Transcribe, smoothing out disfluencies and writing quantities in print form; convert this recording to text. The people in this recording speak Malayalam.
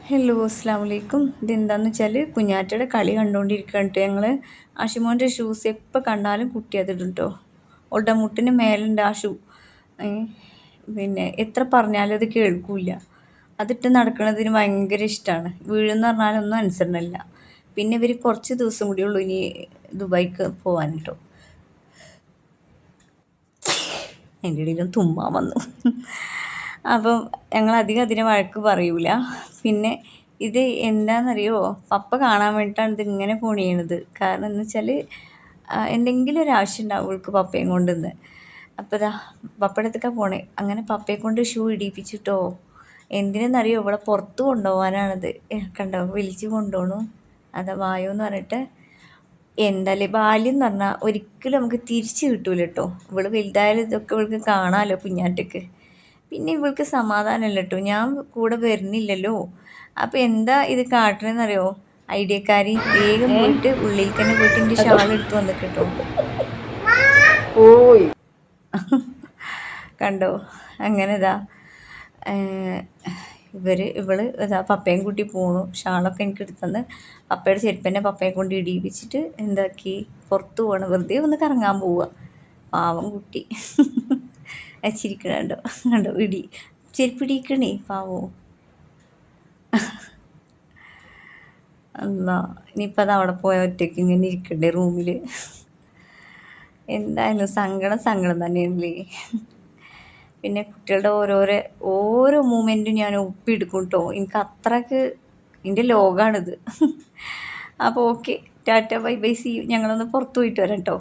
ഹലോ അസ്സാം വലൈക്കും. ഇതെന്താണെന്ന് വെച്ചാൽ കുഞ്ഞാറ്റയുടെ കളി കണ്ടുകൊണ്ടിരിക്കുകയാണ് കേട്ടോ ഞങ്ങൾ. ആഷിമോൻ്റെ ഷൂസ് എപ്പോൾ കണ്ടാലും കുട്ടി അതിടും കേട്ടോ. ഓളുടെ മുട്ടിന് മേലുണ്ട് ആ ഷൂ. ഏ, പിന്നെ എത്ര പറഞ്ഞാലും അത് കേൾക്കില്ല. അതിട്ട് നടക്കുന്നതിന് ഭയങ്കര ഇഷ്ടമാണ്. വീഴെന്ന് പറഞ്ഞാലൊന്നും അനുസരണമില്ല. പിന്നെ ഇവർ കുറച്ച് ദിവസം കൂടി ഉള്ളൂ ഇനി ദുബായിക്ക് പോകാൻ കേട്ടോ. അതിൻ്റെ ഇടയിലും തുമ്മാൻ വന്നു. അപ്പം ഞങ്ങൾ അധികം അതിനെ വഴക്ക് പറയൂല. പിന്നെ ഇത് എന്താണെന്നറിയോ, പപ്പ കാണാൻ വേണ്ടിയിട്ടാണ് ഇതിങ്ങനെ പൊണിയണത്. കാരണം എന്ന് വെച്ചാൽ എന്തെങ്കിലും ഒരു ആവശ്യം ഉണ്ടാവും അവൾക്ക് പപ്പയും കൊണ്ടുവന്ന്. അപ്പോൾ ഇതാ പപ്പയുടെ അടുത്തേക്കാണ് പോണേ. അങ്ങനെ പപ്പയെ കൊണ്ട് ഷൂ ഇടിപ്പിച്ചിട്ടോ. എന്തിനെന്നറിയോ, ഇവിടെ പുറത്ത് കൊണ്ടുപോകാനാണത്. കണ്ടോ, വലിച്ച് കൊണ്ടുപോകണു. അതാ വായോ എന്ന് പറഞ്ഞിട്ട്. എന്തായാലും ബാല്യം എന്ന് പറഞ്ഞാൽ ഒരിക്കലും നമുക്ക് തിരിച്ച് കിട്ടൂല കേട്ടോ. ഇവള് വലുതായാലും ഇതൊക്കെ ഇവൾക്ക് കാണാമല്ലോ കുഞ്ഞാറ്റക്ക്. പിന്നെ ഇവൾക്ക് സമാധാനമല്ല കേട്ടോ, ഞാൻ കൂടെ വരുന്നില്ലല്ലോ. അപ്പം എന്താ ഇത് കാട്ടണമെന്നറിയോ, ഐഡിയക്കാരി വേഗം പോയിട്ട് ഉള്ളിൽ തന്നെ പോയിട്ട് എൻ്റെ ഷാൾ എടുത്ത് വന്നിട്ട് കേട്ടോ. കണ്ടോ, അങ്ങനെ ഇതാ ഇവള് ഇതാ പപ്പയും കൂട്ടി പോണു. ഷാളൊക്കെ എനിക്ക് എടുത്തന്ന് പപ്പയുടെ ചെരുപ്പന്നെ പപ്പയെ കൊണ്ട് ഇടിയിപ്പിച്ചിട്ട് എന്താക്കി പുറത്ത് പോകണം. വെറുതെ ഒന്ന് കറങ്ങാൻ പോവുക. പാവം കുട്ടി ചിരിക്കണുണ്ടോ, കണ്ടോ ചെരുപ്പ് ഇടിക്കണേ പാവോ. അല്ല, ഇനിയിപ്പോൾ അത് അവിടെ പോയ ഒറ്റയ്ക്ക് ഇങ്ങനെ ഇരിക്കണ്ടേ റൂമിൽ. എന്തായാലും സങ്കടം തന്നെയാണല്ലേ. പിന്നെ കുട്ടികളുടെ ഓരോ മൂമെൻറ്റും ഞാൻ ഒപ്പിയെടുക്കും കേട്ടോ. എനിക്ക് അത്രയ്ക്ക് എൻ്റെ ലോകമാണിത്. അപ്പോൾ okay, tata bye bye, see you. ഞങ്ങളൊന്ന് പുറത്ത് പോയിട്ട് വരാം കേട്ടോ.